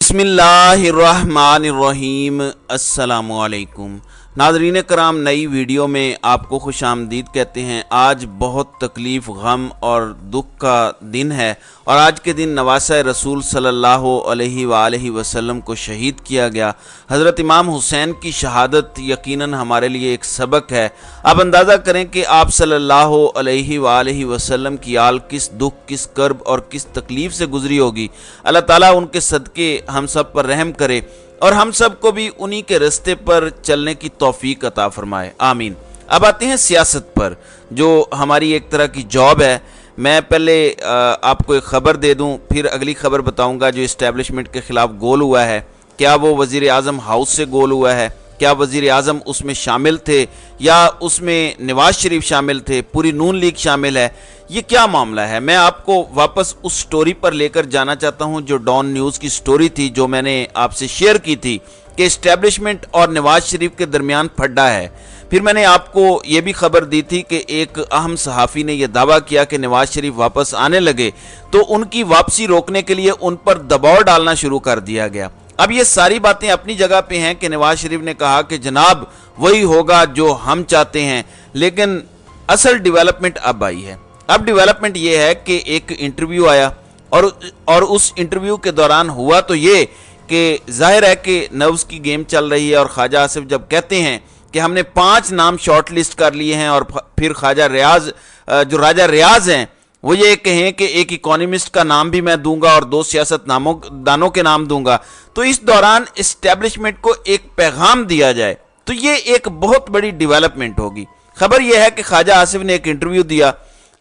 बिस्मिल्लाहिर्रहमानिर्रहीम। अस्सलामुअलैकुम नाज़रीन कराम, नई वीडियो में आपको खुश आमदीद कहते हैं। आज बहुत तकलीफ़, गम और दुख का दिन है और आज के दिन नवासा रसूल सल्लल्लाहु अलैहि वसल्लम को शहीद किया गया। हज़रत इमाम हुसैन की शहादत यकीनन हमारे लिए एक सबक है। आप अंदाज़ा करें कि आप सल्लल्लाहु अलैहि वसल्लम की आल किस दुख, किस कर्ब और किस तकलीफ़ से गुजरी होगी। अल्लाह ताला उनके सदक़े हम सब पर रहम करे और हम सब को भी उन्हीं के रास्ते पर चलने की तौफीक अता फरमाए, आमीन। अब आते हैं सियासत पर, जो हमारी एक तरह की जॉब है। मैं पहले आपको एक ख़बर दे दूं, फिर अगली ख़बर बताऊंगा। जो इस्टेब्लिशमेंट के ख़िलाफ़ गोल हुआ है, क्या वो वज़ीर आज़म हाउस से गोल हुआ है? क्या वज़ीर आज़म उसमें शामिल थे या उसमें नवाज शरीफ शामिल थे, पूरी नून लीग शामिल है? ये क्या मामला है? मैं आपको वापस उस स्टोरी पर लेकर जाना चाहता हूं जो डॉन न्यूज़ की स्टोरी थी, जो मैंने आपसे शेयर की थी कि इस्टेब्लिशमेंट और नवाज शरीफ के दरमियान फड्डा है। फिर मैंने आपको ये भी खबर दी थी कि एक अहम सहाफ़ी ने यह दावा किया कि नवाज शरीफ वापस आने लगे तो उनकी वापसी रोकने के लिए उन पर दबाव डालना शुरू कर दिया गया। अब ये सारी बातें अपनी जगह पे हैं कि नवाज शरीफ ने कहा कि जनाब वही होगा जो हम चाहते हैं, लेकिन असल डेवलपमेंट अब आई है। अब डेवलपमेंट ये है कि एक इंटरव्यू आया और उस इंटरव्यू के दौरान हुआ तो ये कि जाहिर है कि नर्व्स की गेम चल रही है और ख्वाजा आसिफ जब कहते हैं कि हमने 5 नाम शॉर्ट लिस्ट कर लिए हैं और फिर ख्वाजा रियाज, जो राजा रियाज हैं, वो ये कहें कि एक इकोनॉमिस्ट का नाम भी मैं दूंगा और 2 सियासतदानों के नाम दूंगा, तो इस दौरान इस्टेब्लिशमेंट को एक पैगाम दिया जाए तो ये एक बहुत बड़ी डेवलपमेंट होगी। खबर यह है कि ख्वाजा आसिफ ने एक इंटरव्यू दिया।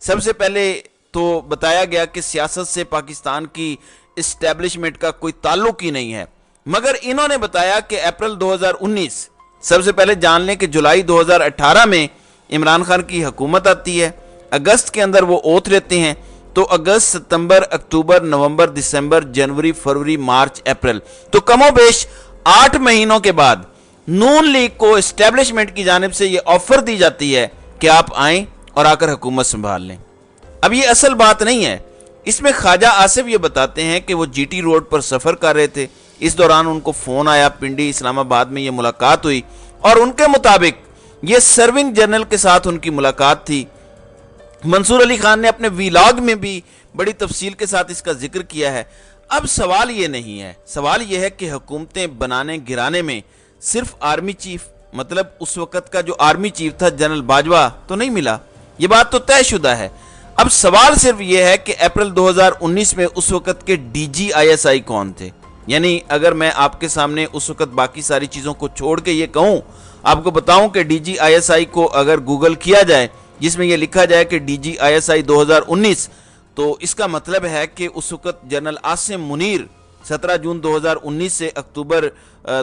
सबसे पहले तो बताया गया कि सियासत से पाकिस्तान की इस्टेब्लिशमेंट का कोई ताल्लुक ही नहीं है, मगर इन्होंने बताया कि अप्रैल 2019, सबसे पहले जान लें कि जुलाई 2018 में इमरान खान की हुकूमत आती है, अगस्त के अंदर वो ओथ लेते हैं, तो अगस्त, सितंबर, अक्टूबर, नवंबर, दिसंबर, जनवरी, फरवरी, मार्च, अप्रैल, तो कमोबेश 8 महीनों के बाद नून लीग को इस्टेब्लिशमेंट की जानिब से ये ऑफर दी जाती है कि आप आएं और आकर हुकूमत संभाल लें। अब ये असल बात नहीं है। इसमें ख्वाजा आसिफ ये बताते हैं कि वो जीटी रोड पर सफ़र कर रहे थे, इस दौरान उनको फ़ोन आया, पिंडी इस्लामाबाद में ये मुलाकात हुई और उनके मुताबिक ये सर्विंग जनरल के साथ उनकी मुलाकात थी। मंसूर अली खान ने अपने वीलॉग में भी बड़ी तफसील के साथ इसका जिक्र किया है। अब सवाल ये नहीं है, सवाल ये है कि हुकूमतें बनाने गिराने में सिर्फ आर्मी चीफ, मतलब उस वक़्त का जो आर्मी चीफ था जनरल बाजवा, तो नहीं मिला। ये बात तो तयशुदा है। अब सवाल सिर्फ ये है कि अप्रैल 2019 में उस वक़्त के डीजी आईएसआई कौन थे। यानी अगर मैं आपके सामने उस वक़्त बाकी सारी चीज़ों को छोड़ के ये कहूँ, आपको बताऊँ कि डीजी आईएसआई को अगर गूगल किया जाए जिसमें यह लिखा जाए कि डीजी आईएसआई 2019, तो इसका मतलब है कि उस वक़्त जनरल आसिम मुनीर 17 जून 2019 से अक्टूबर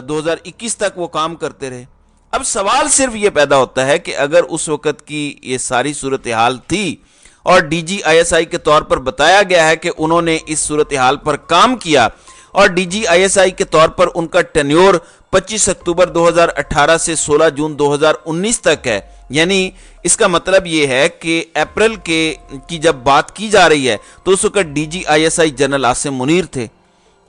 2021 तक वो काम करते रहे। अब सवाल सिर्फ ये पैदा होता है कि अगर उस वक़्त की ये सारी सूरत हाल थी और डीजी आईएसआई के तौर पर बताया गया है कि उन्होंने इस सूरत हाल पर काम किया और डीजी आईएसआई के तौर पर उनका टेन्योर 25 अक्टूबर 2018 से 16 जून 2019 तक है, यानी इसका मतलब ये है कि अप्रैल की जब बात की जा रही है तो उस वक्त DG ISI general Asim Munir थे।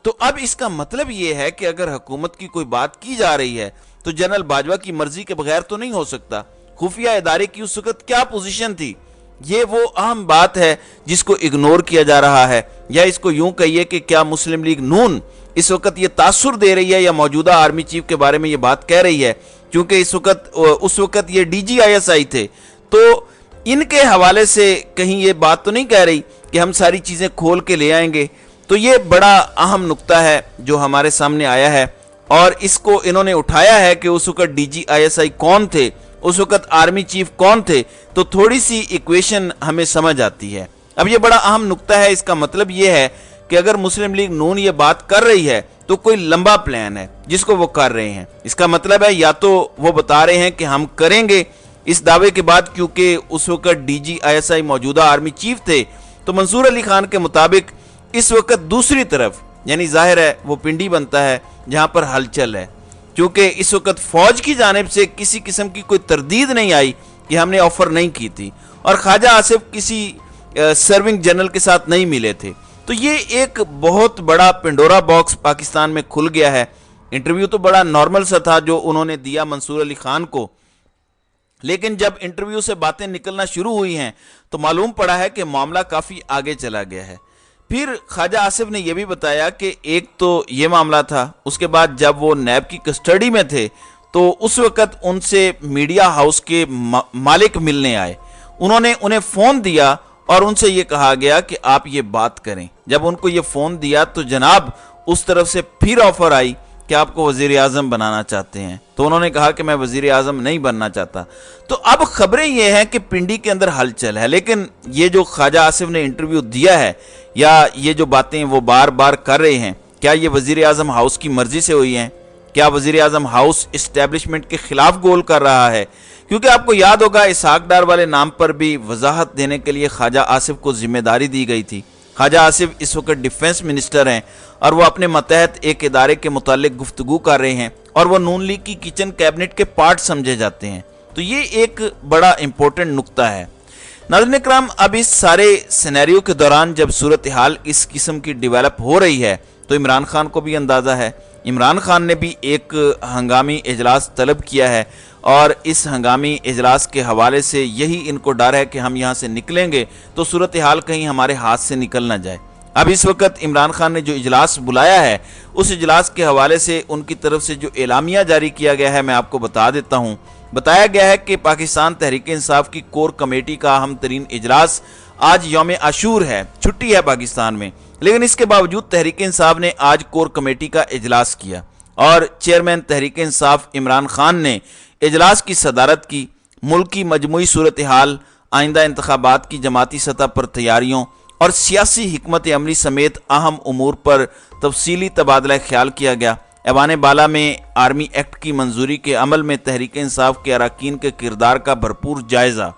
तो अब इसका मतलब ये है कि अगर हुकूमत की कोई बात की जा रही है तो जनरल बाजवा की मर्जी के बगैर तो नहीं हो सकता। खुफिया इदारे की उस वक्त क्या पोजीशन थी, ये वो अहम बात है जिसको इग्नोर किया जा रहा है। या इसको यूं कहिए कि क्या मुस्लिम लीग नून इस वक्त ये तासुर दे रही है या मौजूदा आर्मी चीफ के बारे में ये बात कह रही है, क्योंकि उस वक्त ये डीजी आईएसआई थे, तो इनके हवाले से कहीं ये बात तो नहीं कह रही कि हम सारी चीज़ें खोल के ले आएंगे। तो ये बड़ा अहम नुक्ता है जो हमारे सामने आया है और इसको इन्होंने उठाया है कि उस वक्त डीजी आईएसआई कौन थे, उस वक्त आर्मी चीफ कौन थे, तो थोड़ी सी इक्वेशन हमें समझ आती है। अब ये बड़ा अहम नुक्ता है। इसका मतलब ये है कि अगर मुस्लिम लीग नून ये बात कर रही है तो कोई लंबा प्लान है जिसको वो कर रहे हैं। इसका मतलब है या तो वो बता रहे हैं कि हम करेंगे इस दावे के बाद, क्योंकि उस वक्त डीजी आईएसआई मौजूदा आर्मी चीफ थे, तो मंसूर अली खान के मुताबिक इस वक्त दूसरी तरफ, यानी जाहिर है वो पिंडी बनता है जहां पर हलचल है, क्योंकि इस वक्त फौज की जानिब से किसी किस्म की कोई तरदीद नहीं आई कि हमने ऑफर नहीं की थी और ख्वाजा आसिफ किसी सर्विंग जनरल के साथ नहीं मिले थे। تو یہ ایک بہت بڑا پنڈورا باکس پاکستان میں کھل گیا ہے۔ انٹرویو تو بڑا نارمل سا تھا جو انہوں نے دیا منصور علی خان کو، لیکن جب انٹرویو سے باتیں نکلنا شروع ہوئی ہیں تو معلوم پڑا ہے کہ معاملہ کافی آگے چلا گیا ہے۔ پھر خواجہ آصف نے یہ بھی بتایا کہ ایک تو یہ معاملہ تھا، اس کے بعد جب وہ نیب کی کسٹڈی میں تھے تو اس وقت ان سے میڈیا ہاؤس کے مالک ملنے آئے، انہوں نے انہیں فون دیا اور ان سے یہ کہا گیا کہ آپ یہ بات کریں۔ جب ان کو یہ فون دیا تو جناب اس طرف سے پھر آفر آئی کہ آپ کو وزیر اعظم بنانا چاہتے ہیں، تو انہوں نے کہا کہ میں وزیر اعظم نہیں بننا چاہتا۔ تو اب خبریں یہ ہیں کہ پنڈی کے اندر ہلچل ہے، لیکن یہ جو خواجہ آصف نے انٹرویو دیا ہے یا یہ جو باتیں وہ بار بار کر رہے ہیں، کیا یہ وزیر اعظم ہاؤس کی مرضی سے ہوئی ہیں؟ کیا وزیر اعظم ہاؤس اسٹیبلشمنٹ کے خلاف گول کر رہا ہے؟ کیونکہ آپ کو یاد ہوگا اسحاق ڈار والے نام پر بھی وضاحت دینے کے لیے خواجہ آصف کو ذمہ داری دی گئی تھی۔ خواجہ آصف اس وقت ڈیفنس منسٹر ہیں اور وہ اپنے ماتحت ایک ادارے کے متعلق گفتگو کر رہے ہیں اور وہ نون لیگ کی کچن کیبنٹ کے پارٹ سمجھے جاتے ہیں۔ تو یہ ایک بڑا امپورٹنٹ نقطہ ہے۔ ناظرین کرام، اب اس سارے سینیریو کے دوران جب صورتحال اس قسم کی ڈیولپ ہو رہی ہے تو عمران خان کو بھی اندازہ ہے، عمران خان نے بھی ایک ہنگامی اجلاس طلب کیا ہے اور اس ہنگامی اجلاس کے حوالے سے یہی ان کو ڈر ہے کہ ہم یہاں سے نکلیں گے تو صورتحال کہیں ہمارے ہاتھ سے نکل نہ جائے۔ اب اس وقت عمران خان نے جو اجلاس بلایا ہے اس اجلاس کے حوالے سے ان کی طرف سے جو اعلامیہ جاری کیا گیا ہے میں آپ کو بتا دیتا ہوں۔ بتایا گیا ہے کہ پاکستان تحریک انصاف کی کور کمیٹی کا اہم ترین اجلاس آج یوم عاشور ہے، چھٹی ہے پاکستان میں، لیکن اس کے باوجود تحریک انصاف نے آج کور کمیٹی کا اجلاس کیا اور چیئرمین تحریک انصاف عمران خان نے اجلاس کی صدارت کی۔ ملک کی مجموعی صورتحال، آئندہ انتخابات کی جماعتی سطح پر تیاریوں اور سیاسی حکمت عملی سمیت اہم امور پر تفصیلی تبادلہ خیال کیا گیا۔ ایوان بالا میں آرمی ایکٹ کی منظوری کے عمل میں تحریک انصاف کے اراکین کے کردار کا بھرپور جائزہ،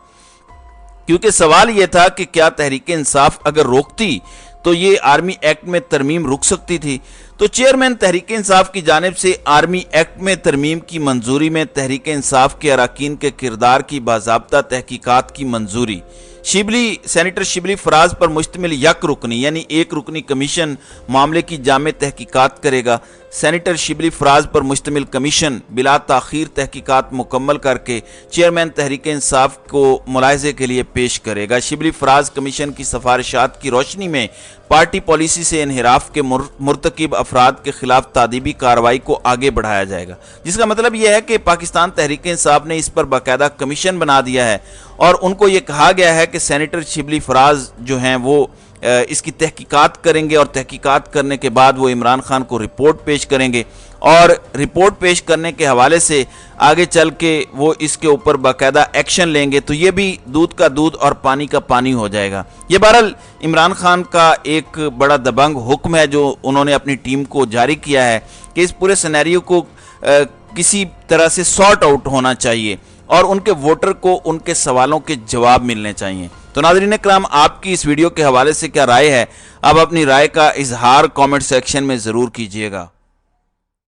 کیونکہ سوال یہ تھا کہ کیا تحریک انصاف اگر روکتی تو یہ آرمی ایکٹ میں ترمیم رک سکتی تھی۔ تو چیئرمین تحریک انصاف کی جانب سے آرمی ایکٹ میں ترمیم کی منظوری میں تحریک انصاف کے اراکین کے کردار کی باضابطہ تحقیقات کی منظوری۔ سینیٹر شبلی فراز پر مشتمل یک رکنی یعنی ایک رکنی کمیشن معاملے کی جامع تحقیقات کرے گا۔ سینیٹر شبلی فراز پر مشتمل کمیشن بلا تاخیر تحقیقات مکمل کر کے چیئرمین تحریک انصاف کو ملاحظے کے لیے پیش کرے گا۔ شبلی فراز کمیشن کی سفارشات کی روشنی میں پارٹی پالیسی سے انحراف کے مرتکب افراد کے خلاف تادیبی کارروائی کو آگے بڑھایا جائے گا، جس کا مطلب یہ ہے کہ پاکستان تحریک انصاف نے اس پر باقاعدہ کمیشن بنا دیا ہے اور ان کو یہ کہا گیا ہے کہ سینیٹر شبلی فراز جو ہیں وہ اس کی تحقیقات کریں گے اور تحقیقات کرنے کے بعد وہ عمران خان کو رپورٹ پیش کریں گے اور رپورٹ پیش کرنے کے حوالے سے آگے چل کے وہ اس کے اوپر باقاعدہ ایکشن لیں گے، تو یہ بھی دودھ کا دودھ اور پانی کا پانی ہو جائے گا۔ یہ بہرحال عمران خان کا ایک بڑا دبنگ حکم ہے جو انہوں نے اپنی ٹیم کو جاری کیا ہے کہ اس پورے سینیریو کو کسی طرح سے سارٹ آؤٹ ہونا چاہیے اور ان کے ووٹر کو ان کے سوالوں کے جواب ملنے چاہیے۔ تو ناظرین کرام، آپ کی اس ویڈیو کے حوالے سے کیا رائے ہے؟ آپ اپنی رائے کا اظہار کامنٹ سیکشن میں ضرور کیجیے گا۔